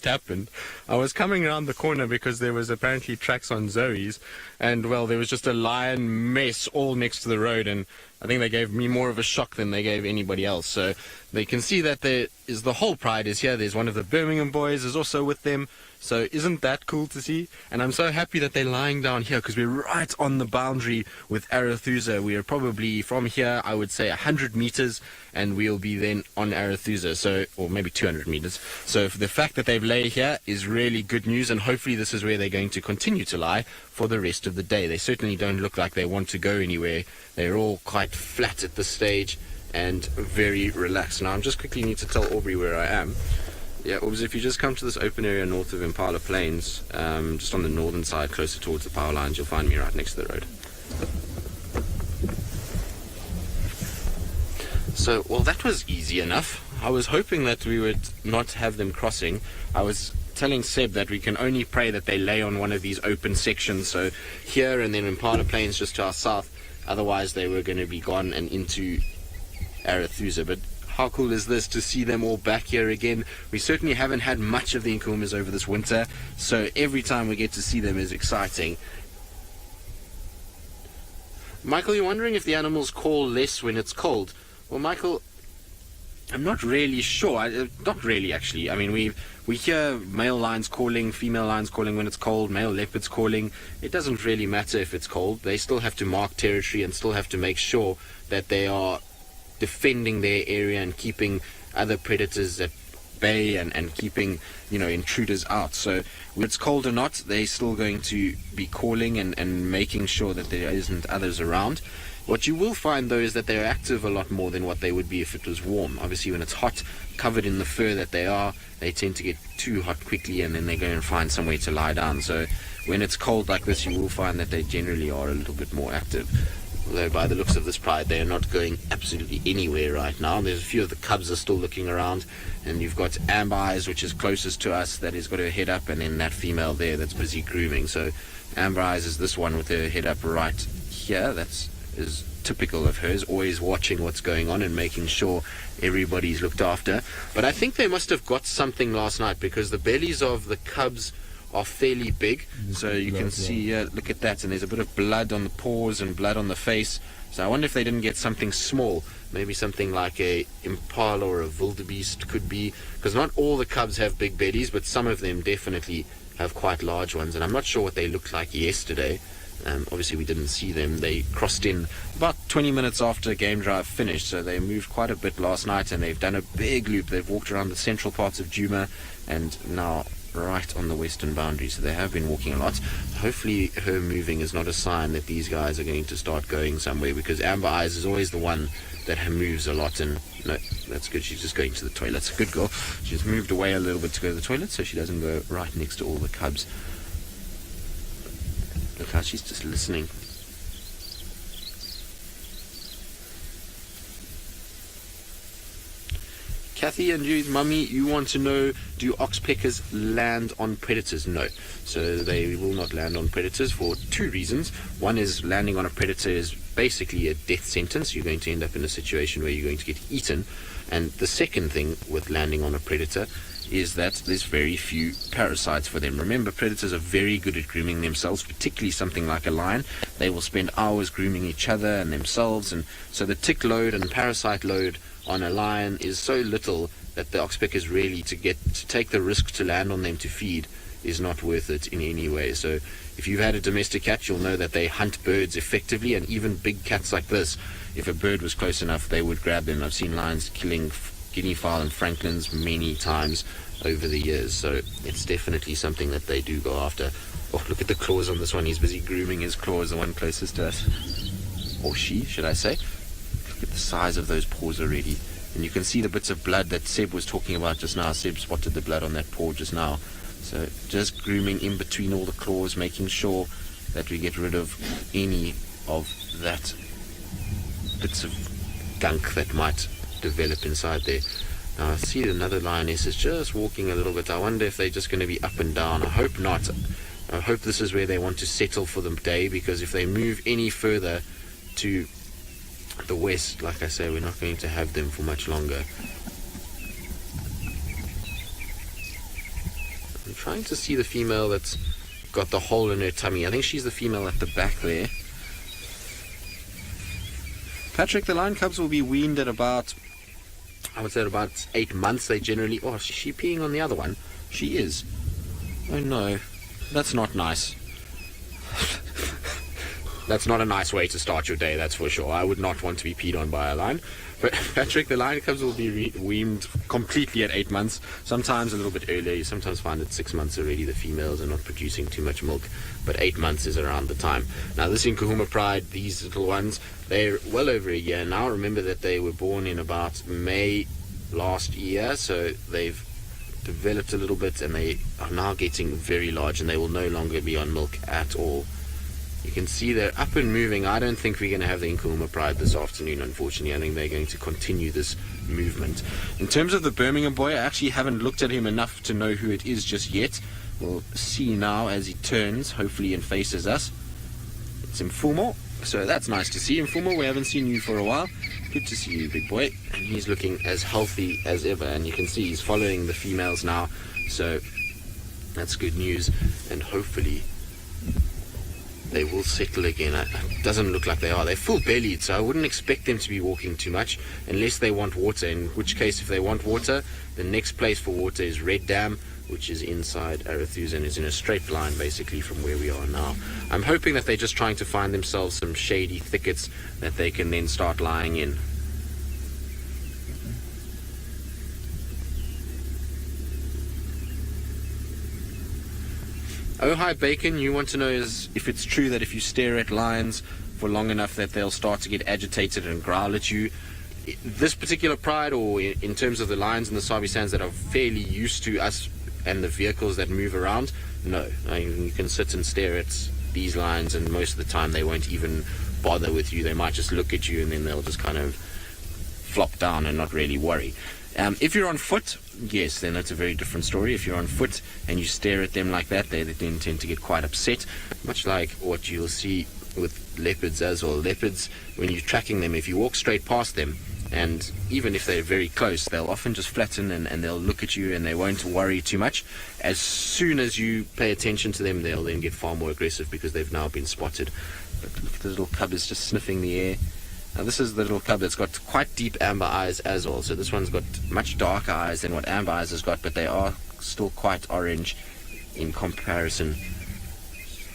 just happened. I was coming around the corner because there was apparently tracks on Zoe's, and well, there was just a lion mess all next to the road, and I think they gave me more of a shock than they gave anybody else. So they can see that there is the whole pride is here. There's one of the Birmingham boys is also with them. So isn't that cool to see? And I'm so happy that they're lying down here because we're right on the boundary with Arethusa. We are probably from here, I would say 100 meters, and we'll be then on Arethusa. So, or maybe 200 meters. So the fact that they've laid here is really good news, and hopefully this is where they're going to continue to lie for the rest of the day. They certainly don't look like they want to go anywhere. They're all quite flat at this stage and very relaxed. Now, I just quickly need to tell Aubrey where I am. Yeah, Orbs, if you just come to this open area north of Impala Plains, just on the northern side, closer towards the power lines, you'll find me right next to the road. So, well, that was easy enough. I was hoping that we would not have them crossing. I was telling Seb that we can only pray that they lay on one of these open sections, so here and then Impala Plains just to our south. Otherwise, they were going to be gone and into Arethusa. But how cool is this to see them all back here again? We certainly haven't had much of the Nkuhumas over this winter, so every time we get to see them is exciting. Michael, you're wondering if the animals call less when it's cold. Well, Michael, I'm not really sure. Not really, actually. I mean, we hear male lions calling, female lions calling when it's cold, male leopards calling. It doesn't really matter if it's cold. They still have to mark territory and still have to make sure that they are defending their area and keeping other predators at bay and keeping, you know, intruders out. So whether it's cold or not, they're still going to be calling and making sure that there isn't others around. What you will find, though, is that they're active a lot more than what they would be if it was warm. Obviously, when it's hot, covered in the fur that they are, they tend to get too hot quickly, and then they go and find somewhere to lie down. So when it's cold like this, you will find that they generally are a little bit more active. Although by the looks of this pride, they are not going absolutely anywhere right now. There's a few of the cubs are still looking around, and you've got Amber Eyes, which is closest to us, that has got her head up, and then that female there that's busy grooming. So Amber Eyes is this one with her head up right here. That's is typical of hers, always watching what's going on and making sure everybody's looked after. But I think they must have got something last night, because the bellies of the cubs are fairly big, so you can see, look at that, and there's a bit of blood on the paws and blood on the face. So I wonder if they didn't get something small, maybe something like a impala or a wildebeest could be, because not all the cubs have big bellies, but some of them definitely have quite large ones, and I'm not sure what they looked like yesterday. Obviously we didn't see them. They crossed in about 20 minutes after game drive finished, so they moved quite a bit last night, and they've done a big loop. They've walked around the central parts of Djuma and now right on the western boundary, so they have been walking a lot. Hopefully her moving is not a sign that these guys are going to start going somewhere, because Amber Eyes is always the one that moves a lot. And no, that's good, she's just going to the toilet. Good girl. She's moved away a little bit to go to the toilet so she doesn't go right next to all the cubs. Look how she's just listening. Kathy and Jude's mummy, you want to know, do oxpeckers land on predators? No. So they will not land on predators for two reasons. One is landing on a predator is basically a death sentence. You're going to end up in a situation where you're going to get eaten. And the second thing with landing on a predator is that there's very few parasites for them. Remember, predators are very good at grooming themselves, particularly something like a lion. They will spend hours grooming each other and themselves, and so the tick load and parasite load on a lion is so little that the oxpeckers really to take the risk to land on them to feed is not worth it in any way. So if you've had a domestic cat, you'll know that they hunt birds effectively, and even big cats like this, if a bird was close enough, they would grab them. I've seen lions killing guinea fowl and francolins many times over the years, so it's definitely something that they do go after. Oh, look at the claws on this one. He's busy grooming his claws, the one closest to us. Or she, should I say. Look at the size of those paws already. And you can see the bits of blood that Seb was talking about just now. Seb spotted the blood on that paw just now. So just grooming in between all the claws, making sure that we get rid of any of that bits of gunk that might develop inside there. Now I see another lioness is just walking a little bit. I wonder if they're just going to be up and down. I hope not. I hope this is where they want to settle for the day, because if they move any further to the west, like I say, we're not going to have them for much longer. I'm trying to see the female that's got the hole in her tummy. I think she's the female at the back there. Patrick, the lion cubs will be weaned at about, I would say at about 8 months. They generally... Oh, is she peeing on the other one? She is. Oh no, that's not nice. That's not a nice way to start your day, that's for sure. I would not want to be peed on by a lion. But Patrick, the lion cubs will be weaned completely at 8 months. Sometimes a little bit earlier. You sometimes find at 6 months already the females are not producing too much milk. But 8 months is around the time. Now this Nkuhuma Pride, these little ones, they're well over a year now. Remember that they were born in about May last year. So they've developed a little bit and they are now getting very large and they will no longer be on milk at all. You can see they're up and moving. I don't think we're going to have the Nkuhuma Pride this afternoon, unfortunately. I think they're going to continue this movement. In terms of the Birmingham boy, I actually haven't looked at him enough to know who it is just yet. We'll see now as he turns, hopefully, and faces us. It's Nkuhuma, so that's nice to see. Nkuhuma, we haven't seen you for a while. Good to see you, big boy. And he's looking as healthy as ever, and you can see he's following the females now. So that's good news, and hopefully they will settle again. It doesn't look like they are. They're full bellied, so I wouldn't expect them to be walking too much unless they want water, in which case if they want water, the next place for water is Red Dam, which is inside Arathusa and is in a straight line basically from where we are now. I'm hoping that they're just trying to find themselves some shady thickets that they can then start lying in. Oh, hi, Bacon. You want to know is if it's true that if you stare at lions for long enough that they'll start to get agitated and growl at you. This particular pride, or in terms of the lions in the Sabi Sands that are fairly used to us and the vehicles that move around, no. I mean, you can sit and stare at these lions and most of the time they won't even bother with you. They might just look at you and then they'll just kind of flop down and not really worry. If you're on foot, yes, then that's a very different story. If you're on foot and you stare at them like that, they then tend to get quite upset, much like what you'll see with leopards as well. Leopards, when you're tracking them, if you walk straight past them, and even if they're very close, they'll often just flatten and they'll look at you and they won't worry too much. As soon as you pay attention to them, they'll then get far more aggressive because they've now been spotted. But look at the little cub is just sniffing the air. Now this is the little cub that's got quite deep amber eyes as well. So this one's got much darker eyes than what Amber Eyes has got, but they are still quite orange in comparison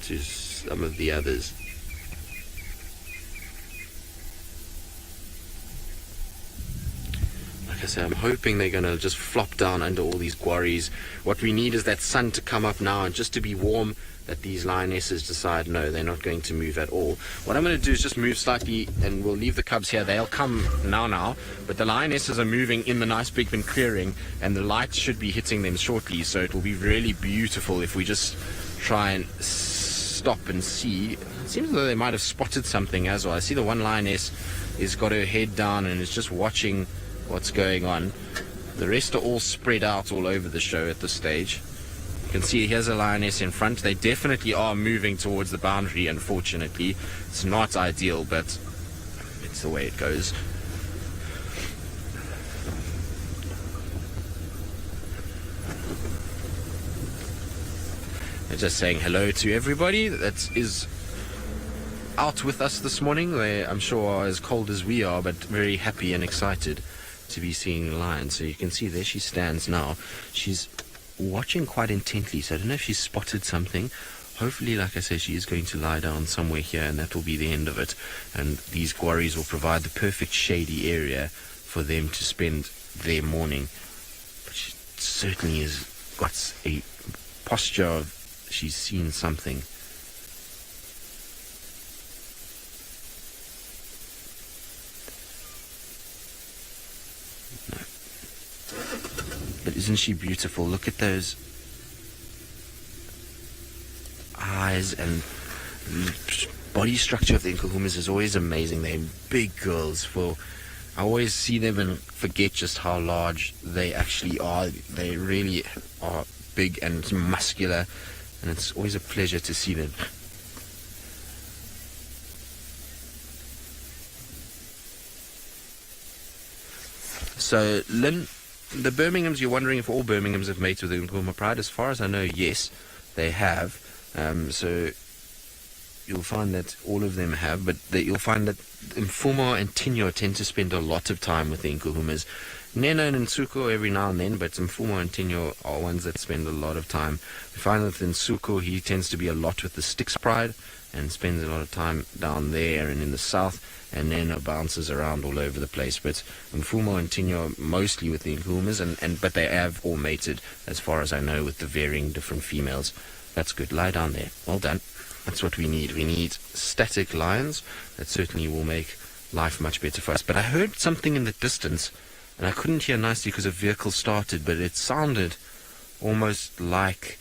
to some of the others. Like I say, I'm hoping they're going to just flop down under all these quarries. What we need is that sun to come up now and just to be warm, that these lionesses decide no, they're not going to move at all. What I'm going to do is just move slightly and we'll leave the cubs here. They'll come now, but the lionesses are moving in the nice big bin clearing and the light should be hitting them shortly, so it will be really beautiful if we just try and stop and see. It seems as though they might have spotted something as well. I see the one lioness has got her head down and is just watching what's going on. The rest are all spread out all over the show at this stage. You can see here's a lioness in front. They definitely are moving towards the boundary, unfortunately. It's not ideal, but it's the way it goes. They're just saying hello to everybody that is out with us this morning. They, I'm sure, are as cold as we are, but very happy and excited to be seeing the lion. So you can see there she stands now. She's watching quite intently, so I don't know if she's spotted something. Hopefully, like I say, she is going to lie down somewhere here and that will be the end of it, and these quarries will provide the perfect shady area for them to spend their morning. But she certainly has got a posture of she's seen something. But isn't she beautiful? Look at those eyes, and body structure of the Nkuhumas is always amazing. They're big girls. I always see them and forget just how large they actually are. They really are big and muscular, and it's always a pleasure to see them. So Lynn, the Birminghams, you're wondering if all Birminghams have mated with the Nkuhuma Pride. As far as I know, yes, they have. So you'll find that all of them have, but you'll find that Mfumo and Tinyo tend to spend a lot of time with the Nkuhumas. Neno and Nsuko every now and then, but Mfumo and Tinyo are ones that spend a lot of time. We find that Nsuko, he tends to be a lot with the Styx Pride and spends a lot of time down there and in the south, and Neno bounces around all over the place. But Mfumo and Tinyo are mostly with the Nkuhumas, but they have all mated, as far as I know, with the varying different females. That's good. Lie down there. Well done. That's what we need. We need static lions. That certainly will make life much better for us. But I heard something in the distance, and I couldn't hear nicely because a vehicle started, but it sounded almost like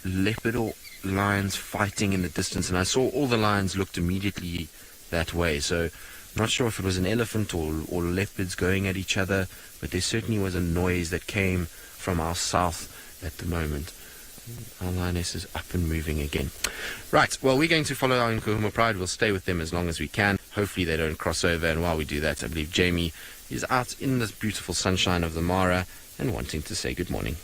leopard or lions fighting in the distance, and I saw all the lions looked immediately that way. So I'm not sure if it was an elephant or leopards going at each other, but there certainly was a noise that came from our south at the moment. Our lioness is up and moving again. Right, well, we're going to follow our Nkuhuma Pride. We'll stay with them as long as we can. Hopefully they don't cross over, and while we do that, I believe Jamie is out in this beautiful sunshine of the Mara and wanting to say good morning.